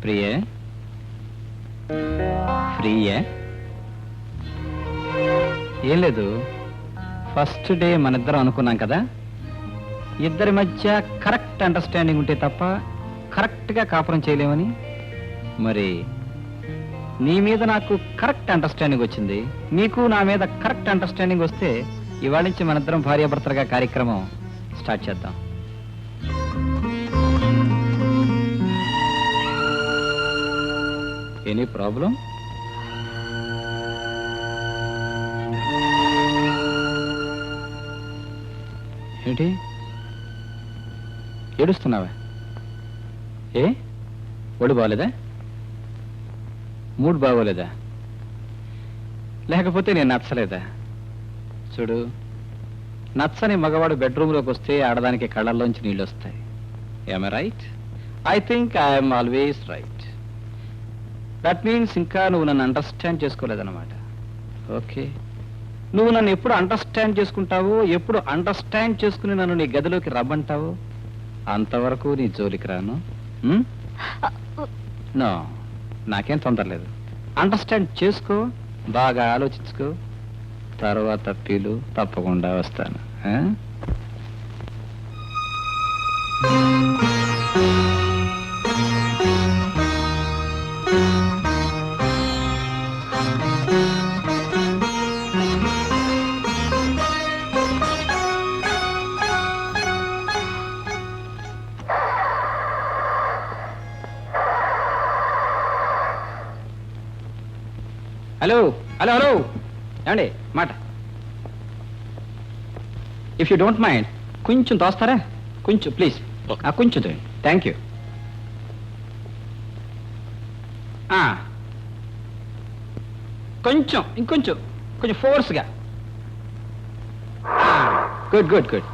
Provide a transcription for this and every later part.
ఫ్రీయే ఫ్రీయే ఏం లేదు. ఫస్ట్ డే మనిద్దరం అనుకున్నాం కదా, ఇద్దరి మధ్య కరెక్ట్ అండర్స్టాండింగ్ ఉంటే తప్ప కరెక్ట్గా కాపురం చేయలేమని. మరి నీ మీద నాకు కరెక్ట్ అండర్స్టాండింగ్ వచ్చింది, నీకు నా మీద కరెక్ట్ అండర్స్టాండింగ్ వస్తే ఇవాళ నుంచి మనిద్దరం భార్యాభర్తలుగా కార్యక్రమం స్టార్ట్ చేద్దాం. Any problem? ఏంటి ఏడుస్తున్నావా? ఏ ఒడి బాగోలేదా? మూడ్ బాగోలేదా? లేకపోతే నేను నచ్చలేదా? చూడు, నచ్చని మగవాడు బెడ్రూమ్లోకి వస్తే ఆడదానికి కళ్ళల్లోంచి నీళ్ళు వస్తాయి. am I right? I think I am always right. That means ఇంకా నువ్వు నన్ను అండర్స్టాండ్ చేసుకోలేదన్నమాట. ఓకే, నువ్వు నన్ను ఎప్పుడు అండర్స్టాండ్ చేసుకుంటావో, ఎప్పుడు అండర్స్టాండ్ చేసుకుని నన్ను నీ గదిలోకి రమ్మంటావో అంతవరకు నీ జోలికి రాను. నో, నాకేం తొందర లేదు. అండర్స్టాండ్ చేసుకో, బాగా ఆలోచించుకో, తర్వాత పిలు, తప్పకుండా వస్తాను. హలో హలో హలో, ఏమండి మాట. ఇఫ్ యూ డోంట్ మైండ్ కొంచెం తోస్తారా? కొంచెం ప్లీజ్, కొంచెం తోయండి. Thank you. కొంచెం ఇంకొంచెం, కొంచెం ఫోర్స్గా. Good good good.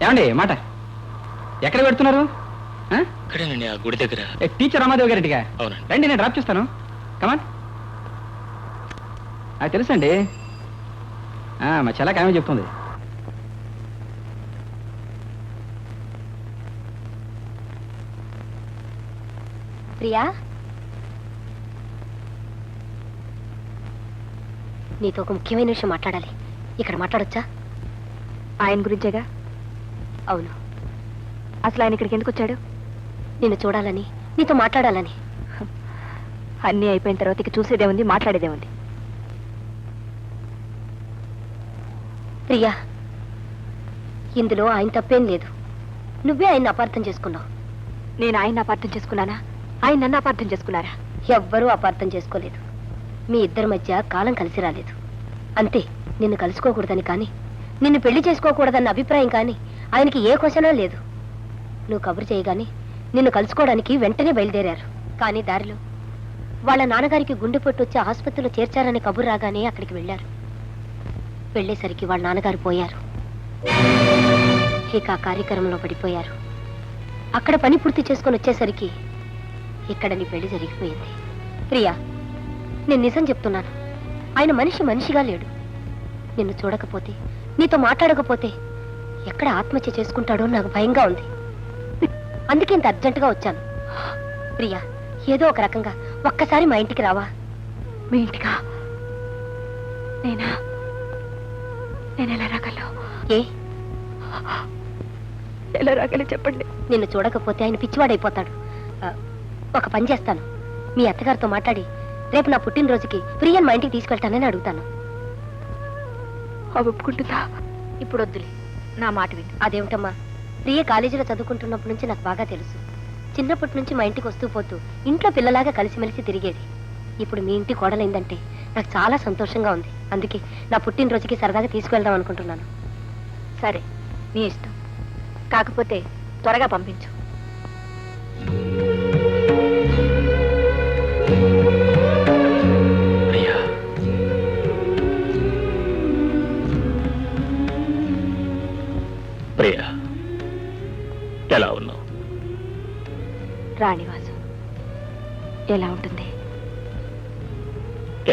ఏమండి మాట, ఎక్కడ పెడుతున్నారు? ఇక్కడేనండి, ఆ గుడి దగ్గర. టీచర్ రామాదేవి గారింటిగా? అవునండి. రండి, నేను డ్రాప్ చేస్తాను. కమాన్. అది తెలుసండి, మా చెల్లకి ఆమె చెప్తుంది. ప్రియా, నీతో ఒక ముఖ్యమైన విషయం మాట్లాడాలి. ఇక్కడ మాట్లాడొచ్చా? ఆయన గురించేగా? అవును. అసలు ఆయన ఇక్కడికి ఎందుకు వచ్చాడు? నిన్ను చూడాలని, నీతో మాట్లాడాలని. అన్నీ అయిపోయిన తర్వాత ఇక చూసేదే ఉంది, మాట్లాడేదే ఉంది. ప్రియా, ఇందులో ఆయన తప్పేం లేదు. నువ్వే ఆయన్ని అపార్థం చేసుకున్నావు. నేను ఆయన్ని అపార్థం చేసుకున్నానా? ఆయన నన్ను అపార్థం చేసుకున్నారా? ఎవ్వరూ అపార్థం చేసుకోలేదు. మీ ఇద్దరి మధ్య కాలం కలిసి రాలేదు అంతే. నిన్ను కలుసుకోకూడదని కానీ, నిన్ను పెళ్లి చేసుకోకూడదన్న అభిప్రాయం కానీ ఆయనకి ఏ క్వశ్చనా లేదు. నువ్వు కబురు చేయగాని నిన్ను కలుసుకోవడానికి వెంటనే బయలుదేరారు. కానీ దారిలో వాళ్ళ నాన్నగారికి గుండెపోటు వచ్చి ఆసుపత్రిలో చేర్చారని కబురు రాగానే అక్కడికి వెళ్ళారు. వెళ్ళేసరికి వాళ్ళ నాన్నగారు పోయారు. ఇక ఆ కార్యక్రమంలో పడిపోయారు. అక్కడ పని పూర్తి చేసుకుని వచ్చేసరికి ఇక్కడ నీ పెళ్లి జరిగిపోయింది. ప్రియా, నేను నిజం చెప్తున్నాను. ఆయన మనిషిగా లేడు. నిన్ను చూడకపోతే, నీతో మాట్లాడకపోతే ఎక్కడ ఆత్మహత్య చేసుకుంటాడో నాకు భయంగా ఉంది. అందుకే ఇంత అర్జెంటుగా వచ్చాను. ప్రియా, ఏదో ఒక రకంగా ఒక్కసారి మా ఇంటికి రావా? మీ ఇంటికా? నేను ఎలా రాగలను? ఏ ఎలా రాగలను చెప్పండి. నిన్ను చూడకపోతే ఆయన పిచ్చివాడైపోతాడు. ఒక పని చేస్తాను, మీ అత్తగారితో మాట్లాడి రేపు నా పుట్టినరోజుకి ప్రియని మా ఇంటికి తీసుకెళ్తానని అడుగుతాను. ఒప్పుకుంటుందా? ఇప్పుడు వద్దులే, నా మాట విను. అదేమిటమ్మా, ప్రియ కాలేజీలో చదువుకుంటున్నప్పటి నుంచి నాకు బాగా తెలుసు. చిన్నప్పటి నుంచి మా ఇంటికి వస్తూ పోతూ ఇంట్లో పిల్లలాగా కలిసిమెలిసి తిరిగేది. ఇప్పుడు మీ ఇంటి కోడలైందంటే నాకు చాలా సంతోషంగా ఉంది. అందుకే నా పుట్టినరోజుకి సరదాగా తీసుకువెళ్దాం అనుకుంటున్నాను. సరే, నీ ఇష్టం. కాకపోతే త్వరగా పంపించు. ప్రియా, ఎలా ఉన్నావు? రాణివాసు ఎలా ఉంటుంది?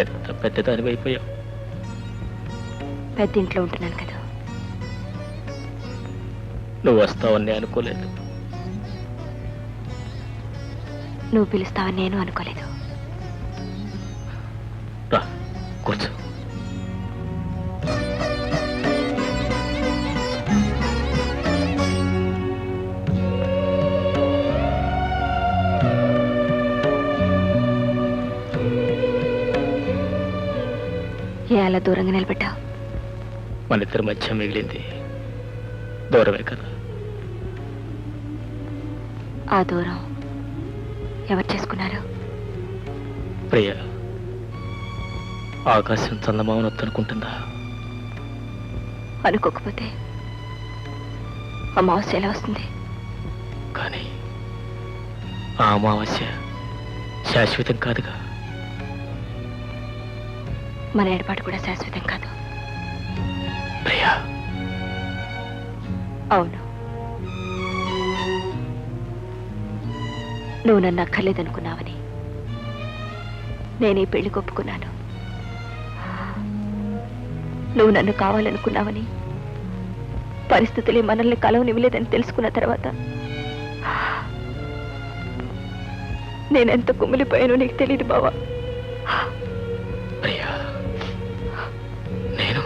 ఎంత పెద్దదాని అయిపోయావు. పెద్ద ఇంట్లో ఉంటున్నాను కదా. నువ్వు వస్తావని అనుకోలేదు. నువ్వు పిలుస్తావని నేను అనుకోలేదు. రా కూర్చో. ఏ అలా దూరంగా నిలబెట్టావు? మన ఇద్దరి మధ్య మిగిలింది దూరమే కదా. ఆ దూరం ఎవరు చేసుకున్నారు? ప్రియ ఆకాశం చందమామనొద్దనుకుంటుందా? అనుకోకపోతే అమావాస్య ఎలా వస్తుంది? కానీ ఆ అమావాస్య శాశ్వతం కాదుగా. మన ఏర్పాటు కూడా శాశ్వతం కాదు. ప్రియా, అవును, నువ్వు నన్ను అక్కర్లేదనుకున్నావని నేను ఈ పెళ్లి ఒప్పుకున్నాను. నువ్వు నన్ను కావాలనుకున్నావని, పరిస్థితులే మనల్ని కలవనివ్వలేదని తెలుసుకున్న తర్వాత నేనెంత కుమిలిపోయానో నీకు తెలియదు బావా. ప్రియా, నేను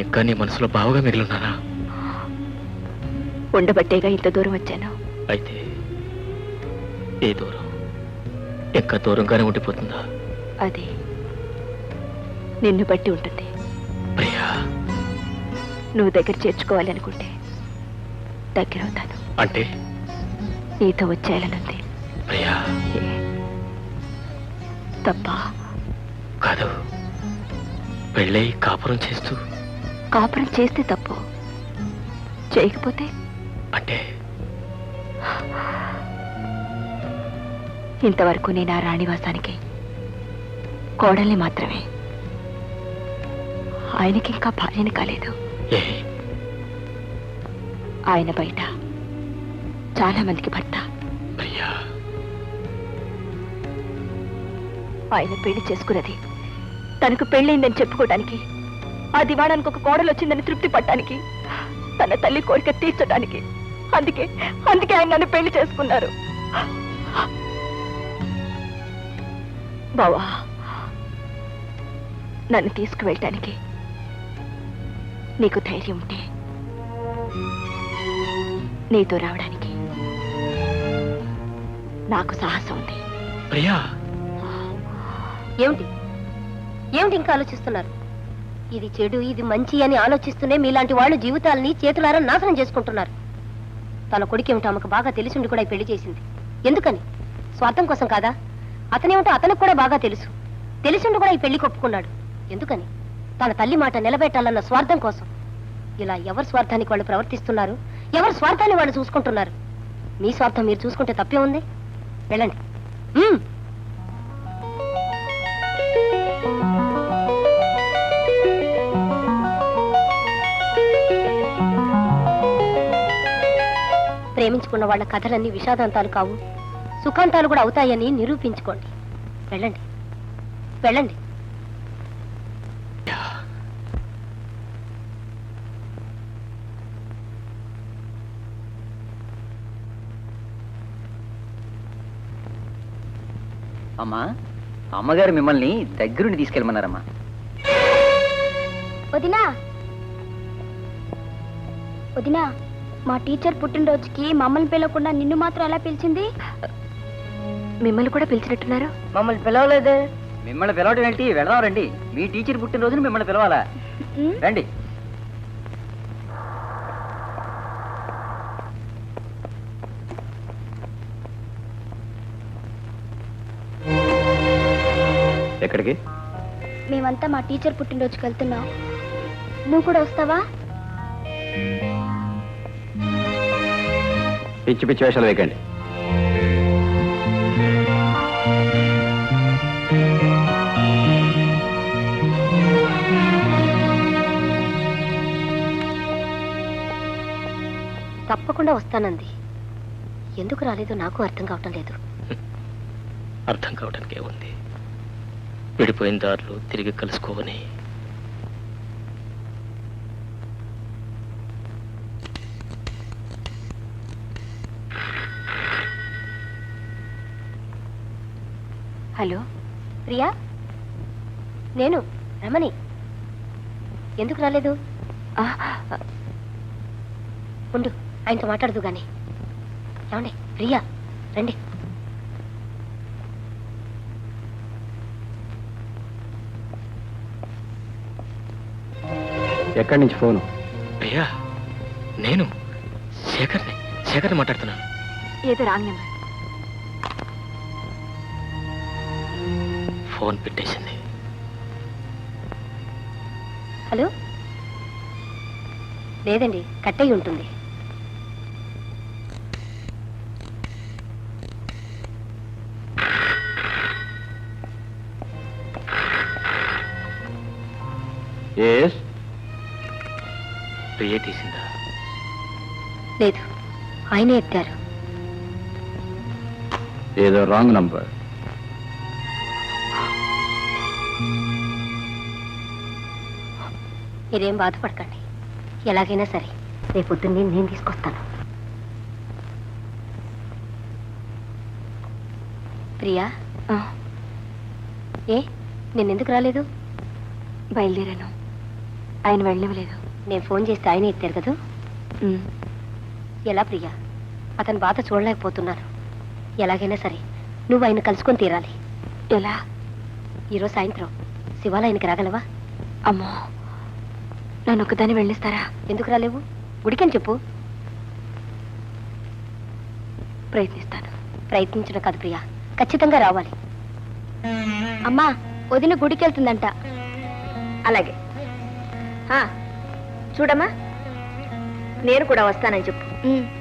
ఇంకా నీ మనసులో బావుగా మిగిలిన్నానా? ఉండబట్టేగా ఇంత దూరం వచ్చాను. అయితే ఈ దూరం ఇంకా దూరంగానే ఉండిపోతుందా? అది నిన్ను బట్టి ఉంటుంది. ప్రియా, నువ్వు దగ్గర చేర్చుకోవాలి అనుకుంటే దగ్గర అవుతాను. అంటే నీతో వచ్చేయాలనుంది. ప్రియా, తప్ప కాదు. పెళ్ళై కాపురం చేస్తూ కాపురం చేస్తే తప్పు, చేయకపోతే అంటే ఇంతవరకు నేను ఆ రాణివాసానికి కోడల్ని మాత్రమే. ఆయనకి ఇంకా భార్యని కాలేదు. ఏ ఆయన బయట చాలా మందికి భర్త. ప్రియా, ఆయన పెళ్లి చేసుకున్నది తనకు పెళ్ళయిందని చెప్పుకోవడానికి, ఆ దివాణానికి ఒక కోడలు వచ్చిందని తృప్తి పట్టడానికి, తన తల్లి కోరిక తీర్చడానికి. అందుకే ఆయన నన్ను పెళ్లి చేసుకున్నారు. బావా, నన్ను తీసుకువెళ్ళటానికి నీకు ధైర్యం ఉంటే నీతో రావడానికి నాకు సాహసం ఉంది. ప్రియా, ఏమిటి ఏమిటి ఇంకా ఆలోచిస్తున్నారు? ఇది చెడు, ఇది మంచి అని ఆలోచిస్తూనే మీలాంటి వాళ్ళు జీవితాలని చేతులారా నాశనం చేసుకుంటున్నారు. తన కొడుకేమిటో ఆమెకు బాగా తెలిసిండి కూడా ఈ పెళ్లి చేసింది. ఎందుకని? స్వార్థం కోసం కాదా? అతనేమిటో అతనికి కూడా బాగా తెలుసు. తెలిసిండి కూడా ఈ పెళ్లి ఒప్పుకున్నాడు. ఎందుకని? తన తల్లి మాట నిలబెట్టాలన్న స్వార్థం కోసం. ఇలా ఎవరి స్వార్థానికి వాళ్ళు ప్రవర్తిస్తున్నారు, ఎవరి స్వార్థాన్ని వాళ్ళు చూసుకుంటున్నారు. మీ స్వార్థం మీరు చూసుకుంటే తప్పే ఉంది. వెళ్ళండి. ప్రేమించుకున్న వాళ్ళ కథలన్నీ విషాదాంతాలు కావు, సుఖాంతాలు కూడా అవుతాయని నిరూపించుకోండి. వెళ్ళండి, వెళ్ళండి. అమ్మా, అమ్మగారు మిమ్మల్ని దగ్గరుండి తీసుకెళ్ళమన్నారమ్మా. వదినా, వదినా, మా టీచర్ పుట్టినరోజుకి మమ్మల్ని పిలవకుండా నిన్ను మాత్రం ఎలా పిలిచింది? మిమ్మల్ని కూడా పిలిచినట్టున్నారు. మమ్మల్ని పిలవలేదే. మిమ్మల్ని పిలవడం ఏంటి? వెళదాం రండి. మీ టీచర్ పుట్టినరోజున మిమ్మల్ని పిలవాలా? రండి. ఎక్కడికి? మేమంతా మా టీచర్ పుట్టినరోజుకి వెళ్తున్నాం. నువ్వు కూడా వస్తావా? పిచ్చి పిచ్చి వేషాలు వేయకండి. తప్పకుండా వస్తానంది. ఎందుకు రాలేదో నాకు అర్థం కావటం లేదు. అర్థం కావడానికి ఏముంది? విడిపోయిన దారులు తిరిగి కలుసుకోవని. హలో ప్రియా, నేను రమణి. ఎందుకు రాలేదు? ఆ, ఉండు, ఆయనతో మాట్లాడదు గాని. ఏమండి ప్రియా, రండి. ఎక్కడి నుంచి ఫోను? ప్రియా, నేను శేఖర్ని మాట్లాడుతున్నాను. ఏదో రాంగ్ నెంబర్. ఫోన్ పెట్టేసింది. హలో, లేదండి, కట్ అయి ఉంటుంది. ఎస్. ప్రియే తీసిందా? లేదు, ఆయనే ఎత్తారు. ఏదో రాంగ్ నంబర్. మీరేం బాధపడకండి. ఎలాగైనా సరే రేపు పొద్దున్నే నేను తీసుకొస్తాను. ప్రియా, ఆ, ఏ నేనెందుకు రాలేదు? బయలుదేరాను. ఆయన వెళ్ళనివ్వలేదు. నేను ఫోన్ చేస్తే ఆయనే ఎత్తారు కదా. ఉమ్, ఎలా ప్రియా? అతని బాధ చూడలేకపోతున్నాను. ఎలాగైనా సరే నువ్వు ఆయన కలుసుకొని తీరాలి. ఎలా? ఈరోజు సాయంత్రం శివాలయానికి రాగలవా? అమ్మో, నన్ను ఒక్కదాన్ని వెళ్ళిస్తారా? ఎందుకు రాలేవు? గుడికని చెప్పు. ప్రయత్నిస్తాను. ప్రయత్నించడం కాదు ప్రియా, ఖచ్చితంగా రావాలి. అమ్మా, వదిన గుడికి వెళ్తుందంట. అలాగే. చూడమ్మా, నేను కూడా వస్తానని చెప్పు.